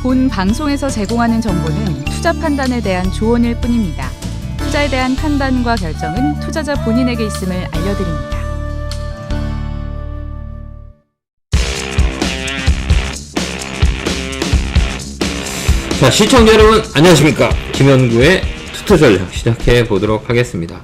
본 방송에서 제공하는 정보는 투자 판단에 대한 조언일 뿐입니다. 투자에 대한 판단과 결정은 투자자 본인에게 있음을 알려드립니다. 자, 시청자 여러분 안녕하십니까. 김현구의 투투전략 시작해 보도록 하겠습니다.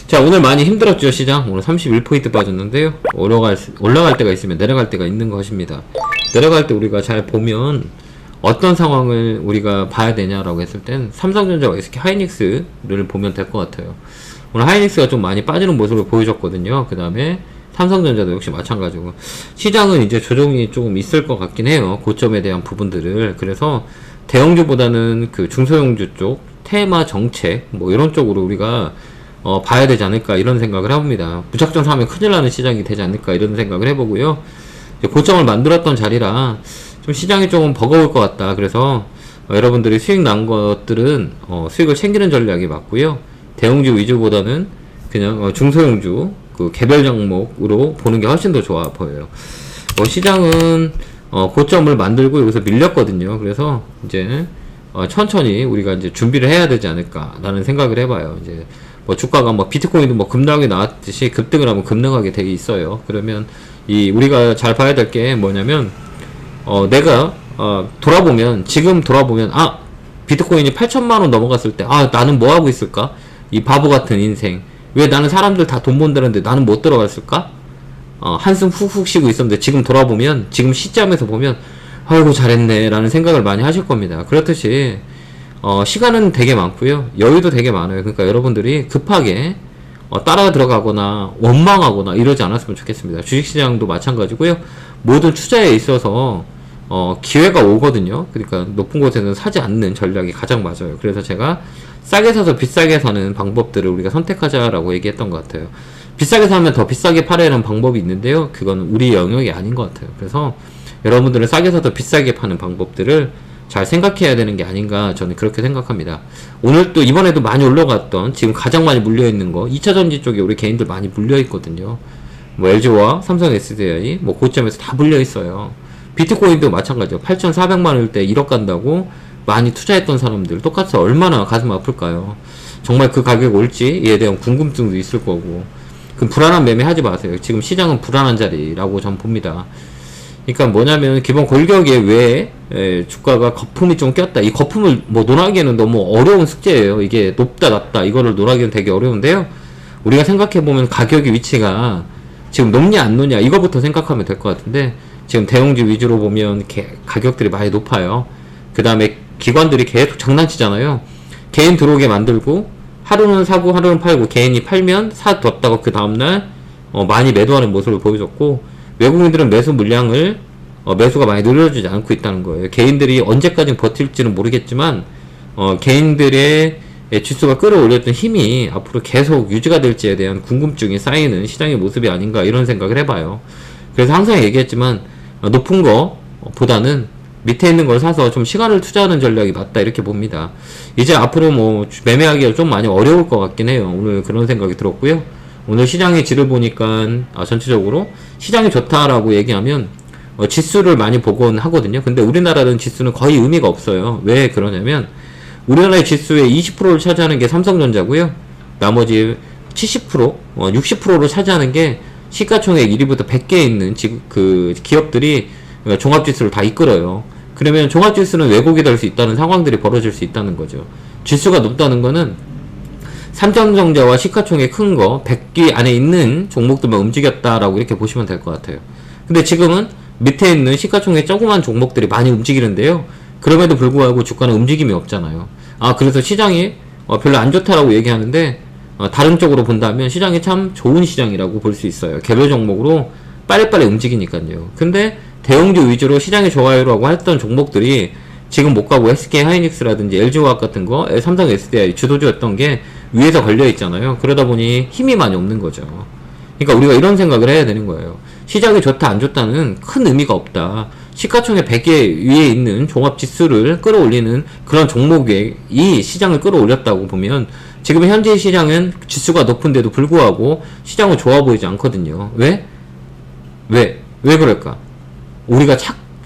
자, 오늘 많이 힘들었죠. 시장 오늘 31포인트 빠졌는데요, 올라갈 때가 있으면 내려갈 때가 있는 것입니다. 내려갈 때 우리가 잘 보면 어떤 상황을 우리가 봐야 되냐라고 했을 땐 삼성전자와 SK 하이닉스를 보면 될 것 같아요. 오늘 하이닉스가 좀 많이 빠지는 모습을 보여줬거든요. 그 다음에 삼성전자도 역시 마찬가지고, 시장은 이제 조정이 조금 있을 것 같긴 해요. 고점에 대한 부분들을. 그래서 대형주보다는 그 중소형주 쪽 테마 정책 뭐 이런 쪽으로 우리가 봐야 되지 않을까 이런 생각을 해봅니다. 무작정 사면 큰일 나는 시장이 되지 않을까 이런 생각을 해보고요. 고점을 만들었던 자리라 좀 시장이 조금 버거울 것 같다. 그래서 여러분들이 수익 난 것들은 수익을 챙기는 전략이 맞고요. 대형주 위주보다는 그냥 중소형주 그 개별 종목으로 보는 게 훨씬 더 좋아 보여요. 시장은 고점을 만들고 여기서 밀렸거든요. 그래서 이제 천천히 우리가 이제 준비를 해야 되지 않을까라는 생각을 해봐요. 이제 뭐 주가가 뭐 비트코인도 뭐 급락이 나왔듯이 급등을 하면 급등하게 돼 있어요. 그러면 우리가 잘 봐야 될 게 뭐냐면 내가 돌아보면, 지금 돌아보면 비트코인이 8천만원 넘어갔을 때 나는 뭐 하고 있을까? 이 바보 같은 인생, 왜 나는 사람들 다 돈 번다는데 나는 못 들어갔을까? 한숨 훅훅 쉬고 있었는데 지금 돌아보면, 지금 시점에서 보면 아이고 잘했네 라는 생각을 많이 하실 겁니다. 그렇듯이 시간은 되게 많고요, 여유도 되게 많아요. 그러니까 여러분들이 급하게 따라 들어가거나 원망하거나 이러지 않았으면 좋겠습니다. 주식시장도 마찬가지고요. 모든 투자에 있어서 기회가 오거든요. 그러니까 높은 곳에는 사지 않는 전략이 가장 맞아요. 그래서 제가 싸게 사서 비싸게 사는 방법들을 우리가 선택하자라고 얘기했던 것 같아요. 비싸게 사면 더 비싸게 팔아내는 방법이 있는데요, 그건 우리 영역이 아닌 것 같아요. 그래서 여러분들은 싸게 사서 비싸게 파는 방법들을 잘 생각해야 되는 게 아닌가, 저는 그렇게 생각합니다. 오늘 또 이번에도 많이 올라갔던, 지금 가장 많이 물려있는 거 2차전지 쪽에 우리 개인들 많이 물려있거든요. 뭐 LG와 삼성 SDI 뭐 고점에서 다 물려있어요. 비트코인도 마찬가지죠. 8,400만원일 때 1억 간다고 많이 투자했던 사람들 똑같이 얼마나 가슴 아플까요? 정말 그 가격 올지에 대한 궁금증도 있을 거고. 그럼 불안한 매매 하지 마세요. 지금 시장은 불안한 자리라고 전 봅니다. 그러니까 뭐냐면, 기본 골격에 왜 주가가 거품이 좀 꼈다, 이 거품을 뭐 논하기에는 너무 어려운 숙제예요. 이게 높다 낮다 이거를 논하기는 되게 어려운데요, 우리가 생각해보면 가격의 위치가 지금 높냐 안 높냐 이거부터 생각하면 될 것 같은데, 지금 대형주 위주로 보면 가격들이 많이 높아요. 그 다음에 기관들이 계속 장난치잖아요. 개인 들어오게 만들고 하루는 사고 하루는 팔고, 개인이 팔면 사뒀다가 그 다음날 많이 매도하는 모습을 보여줬고, 외국인들은 매수 물량을 매수가 많이 늘려주지 않고 있다는 거예요. 개인들이 언제까지 버틸지는 모르겠지만 개인들의 지수가 끌어올렸던 힘이 앞으로 계속 유지가 될지에 대한 궁금증이 쌓이는 시장의 모습이 아닌가 이런 생각을 해봐요. 그래서 항상 얘기했지만 높은 거 보다는 밑에 있는 걸 사서 좀 시간을 투자하는 전략이 맞다 이렇게 봅니다. 이제 앞으로 뭐 매매하기가 좀 많이 어려울 것 같긴 해요. 오늘 그런 생각이 들었고요. 오늘 시장의 질을 보니까 전체적으로 시장이 좋다라고 얘기하면 지수를 많이 보곤 하거든요. 근데 우리나라는 지수는 거의 의미가 없어요. 왜 그러냐면, 우리나라의 지수의 20%를 차지하는 게 삼성전자고요, 나머지 70%, 60%를 차지하는 게 시가총액 1위부터 100개 있는 그 기업들이 종합지수를 다 이끌어요. 그러면 종합지수는 왜곡이 될 수 있다는 상황들이 벌어질 수 있다는 거죠. 지수가 높다는 거는 삼성전자와 시가총액 큰 거 100개 안에 있는 종목들만 움직였다라고 이렇게 보시면 될 것 같아요. 근데 지금은 밑에 있는 시가총액 조그만 종목들이 많이 움직이는데요, 그럼에도 불구하고 주가는 움직임이 없잖아요. 그래서 시장이 별로 안 좋다라고 얘기하는데, 다른 쪽으로 본다면 시장이 참 좋은 시장이라고 볼 수 있어요. 개별 종목으로 빨리빨리 움직이니까요. 근데 대형주 위주로 시장이 좋아요라고 했던 종목들이 지금 못 가고 SK 하이닉스라든지 LG화학 같은 거, 삼성 SDI 주도주였던 게 위에서 걸려 있잖아요. 그러다 보니 힘이 많이 없는 거죠. 그러니까 우리가 이런 생각을 해야 되는 거예요. 시장이 좋다 안 좋다는 큰 의미가 없다. 시가총액 100개 위에 있는 종합지수를 끌어올리는 그런 종목이 이 시장을 끌어올렸다고 보면, 지금 현재 시장은 지수가 높은데도 불구하고 시장은 좋아 보이지 않거든요. 왜 그럴까? 우리가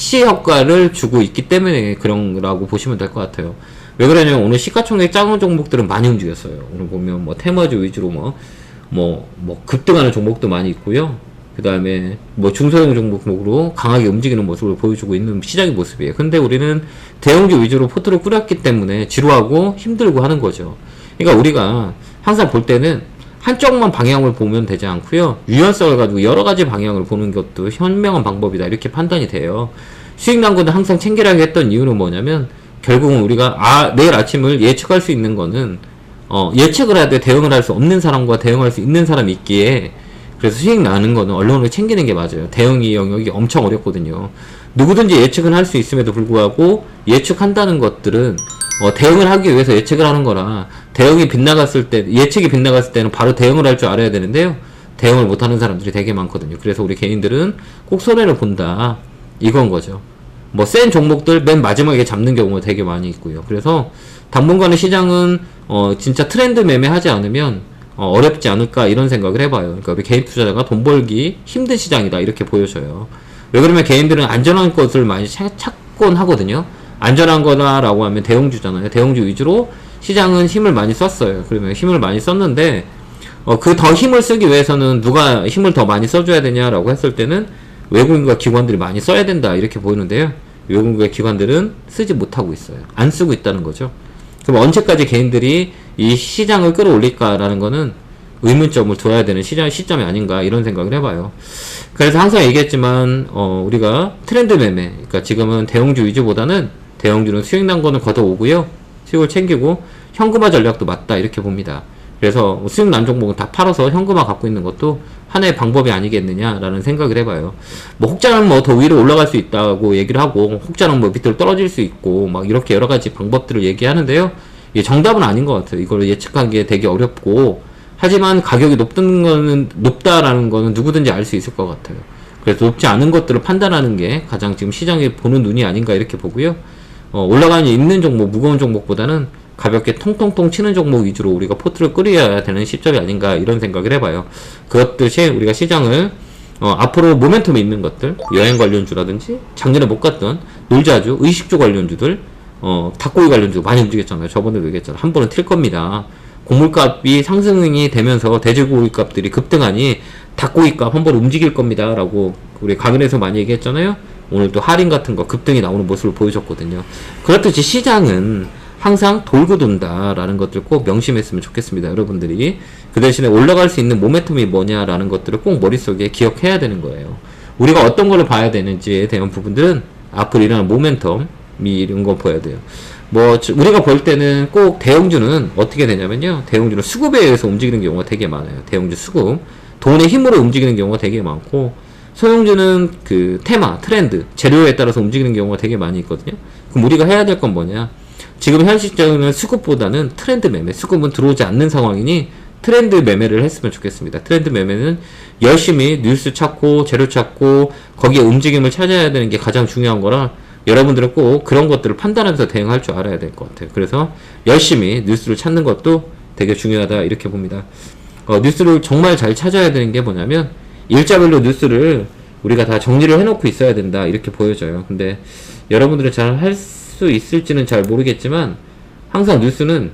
시 효과를 주고 있기 때문에 그런 거라고 보시면 될 것 같아요. 왜 그러냐면 오늘 시가총액 작은 종목들은 많이 움직였어요. 오늘 보면 뭐 테마주 위주로 급등하는 종목도 많이 있고요. 그 다음에 뭐 중소형 종목으로 강하게 움직이는 모습을 보여주고 있는 시장의 모습이에요. 근데 우리는 대형주 위주로 포트를 꾸렸기 때문에 지루하고 힘들고 하는 거죠. 그러니까 우리가 항상 볼 때는 한쪽만 방향을 보면 되지 않고요. 유연성을 가지고 여러 가지 방향을 보는 것도 현명한 방법이다. 이렇게 판단이 돼요. 수익 난고는 항상 챙기라고 했던 이유는 뭐냐면 결국은 우리가 내일 아침을 예측할 수 있는 거는 예측을 해야 돼. 대응을 할 수 없는 사람과 대응할 수 있는 사람이 있기에 그래서 수익 나는 거는 언론을 챙기는 게 맞아요. 대응이 영역이 엄청 어렵거든요. 누구든지 예측은 할 수 있음에도 불구하고 예측한다는 것들은 대응을 하기 위해서 예측을 하는 거라 예측이 빗나갔을 때는 바로 대응을 할 줄 알아야 되는데요. 대응을 못하는 사람들이 되게 많거든요. 그래서 우리 개인들은 꼭 손해를 본다. 이건 거죠. 센 종목들 맨 마지막에 잡는 경우가 되게 많이 있고요. 그래서 당분간의 시장은 진짜 트렌드 매매하지 않으면 어렵지 않을까 이런 생각을 해봐요. 그러니까 우리 개인 투자자가 돈 벌기 힘든 시장이다 이렇게 보여져요. 왜 그러면 개인들은 안전한 것을 많이 찾곤 하거든요. 안전한 거다라고 하면 대형주잖아요. 대형주 위주로 시장은 힘을 많이 썼어요. 그러면 힘을 많이 썼는데 그 더 힘을 쓰기 위해서는 누가 힘을 더 많이 써줘야 되냐라고 했을 때는 외국인과 기관들이 많이 써야 된다 이렇게 보이는데요. 외국인과 기관들은 쓰지 못하고 있어요. 안 쓰고 있다는 거죠. 그럼 언제까지 개인들이 이 시장을 끌어올릴까라는 거는 의문점을 둬야 되는 시점이 아닌가 이런 생각을 해봐요. 그래서 항상 얘기했지만 우리가 트렌드 매매, 그러니까 지금은 대형주 위주보다는 대형주는 수익 난 거는 걷어오고요. 수익을 챙기고 현금화 전략도 맞다 이렇게 봅니다. 그래서 수익 난 종목은 다 팔아서 현금화 갖고 있는 것도 하나의 방법이 아니겠느냐라는 생각을 해봐요. 혹자는 더 위로 올라갈 수 있다고 얘기를 하고 혹자는 밑으로 떨어질 수 있고 이렇게 여러 가지 방법들을 얘기하는데요. 이게 정답은 아닌 것 같아요. 이걸 예측하기 되게 어렵고 하지만 가격이 높다라는 거는 누구든지 알 수 있을 것 같아요. 그래서 높지 않은 것들을 판단하는 게 가장 지금 시장에 보는 눈이 아닌가 이렇게 보고요. 올라가는 있는 종목, 무거운 종목보다는 가볍게 통통통 치는 종목 위주로 우리가 포트를 끓여야 되는 시점이 아닌가 이런 생각을 해봐요. 그것듯이 우리가 시장을 앞으로 모멘텀이 있는 것들, 여행 관련주라든지 작년에 못 갔던 놀자주, 의식주 관련주들, 닭고기 관련주 많이 움직였잖아요. 저번에도 얘기했잖아요. 한 번은 튈 겁니다. 곡물값이 상승이 되면서 돼지고기 값들이 급등하니 닭고기 값 한 번 움직일 겁니다 라고 우리 강연에서 많이 얘기했잖아요. 오늘 또 할인 같은 거 급등이 나오는 모습을 보여줬거든요. 그렇듯이 시장은 항상 돌고 돈다라는 것들 꼭 명심했으면 좋겠습니다. 여러분들이 그 대신에 올라갈 수 있는 모멘텀이 뭐냐라는 것들을 꼭 머릿속에 기억해야 되는 거예요. 우리가 어떤 거를 봐야 되는지에 대한 부분들은 앞으로 일어나는 모멘텀 이런 거 봐야 돼요. 우리가 볼 때는 꼭 대형주는 어떻게 되냐면요. 대형주는 수급에 의해서 움직이는 경우가 되게 많아요. 대형주 수급. 돈의 힘으로 움직이는 경우가 되게 많고, 소형주는 테마, 트렌드, 재료에 따라서 움직이는 경우가 되게 많이 있거든요. 그럼 우리가 해야 될 건 뭐냐? 지금 현 시점은 수급보다는 트렌드 매매, 수급은 들어오지 않는 상황이니 트렌드 매매를 했으면 좋겠습니다. 트렌드 매매는 열심히 뉴스 찾고, 재료 찾고, 거기에 움직임을 찾아야 되는 게 가장 중요한 거라, 여러분들은 꼭 그런 것들을 판단하면서 대응할 줄 알아야 될 것 같아요. 그래서 열심히 뉴스를 찾는 것도 되게 중요하다 이렇게 봅니다. 뉴스를 정말 잘 찾아야 되는 게 뭐냐면 일자별로 뉴스를 우리가 다 정리를 해놓고 있어야 된다 이렇게 보여져요. 근데 여러분들은 잘 할 수 있을지는 잘 모르겠지만 항상 뉴스는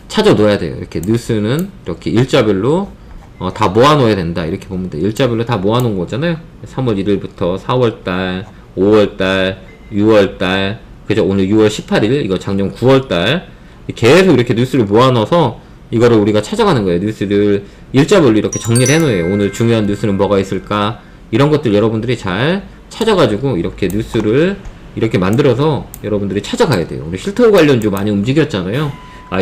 찾아 놓아야 돼요. 이렇게 뉴스는 이렇게 일자별로 다 모아놓아야 된다 이렇게 보면 돼요. 일자별로 다 모아놓은 거잖아요. 3월 1일부터 4월달 5월달, 6월달, 그죠? 오늘 6월 18일, 이거 작년 9월달, 계속 이렇게 뉴스를 모아넣어서 이거를 우리가 찾아가는 거예요. 뉴스를 일자별로 이렇게 정리를 해놓아요. 오늘 중요한 뉴스는 뭐가 있을까? 이런 것들 여러분들이 잘 찾아가지고 이렇게 뉴스를 이렇게 만들어서 여러분들이 찾아가야 돼요. 우리 실토 관련주 많이 움직였잖아요.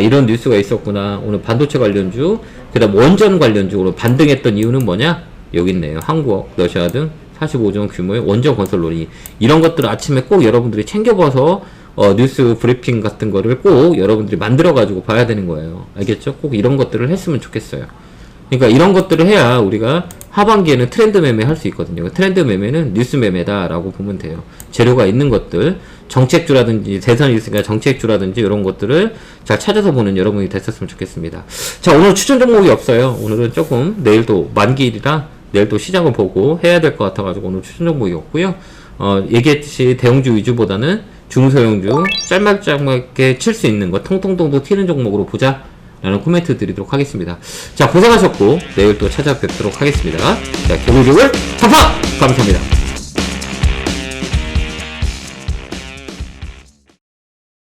이런 뉴스가 있었구나. 오늘 반도체 관련주, 그 다음 원전 관련주로 반등했던 이유는 뭐냐? 여기 있네요. 한국, 러시아 등 45조 규모의 원전 건설론이 이런 것들을 아침에 꼭 여러분들이 챙겨봐서 뉴스 브리핑 같은 거를 꼭 여러분들이 만들어가지고 봐야 되는 거예요. 알겠죠? 꼭 이런 것들을 했으면 좋겠어요. 그러니까 이런 것들을 해야 우리가 하반기에는 트렌드 매매 할 수 있거든요. 트렌드 매매는 뉴스 매매다라고 보면 돼요. 재료가 있는 것들, 정책주라든지 대선이 있으니까 정책주라든지 이런 것들을 잘 찾아서 보는 여러분이 됐었으면 좋겠습니다. 자, 오늘 추천 종목이 없어요. 오늘은 조금 내일도 만기일이라 내일 또 시장을 보고 해야 될 것 같아가지고 오늘 추천 종목이 없고요. 얘기했듯이 대형주 위주보다는 중소형주 짤막짤막하게 칠 수 있는 거 통통통도 튀는 종목으로 보자 라는 코멘트 드리도록 하겠습니다. 자, 고생하셨고 내일 또 찾아뵙도록 하겠습니다. 자, 개굴개굴 타파! 감사합니다.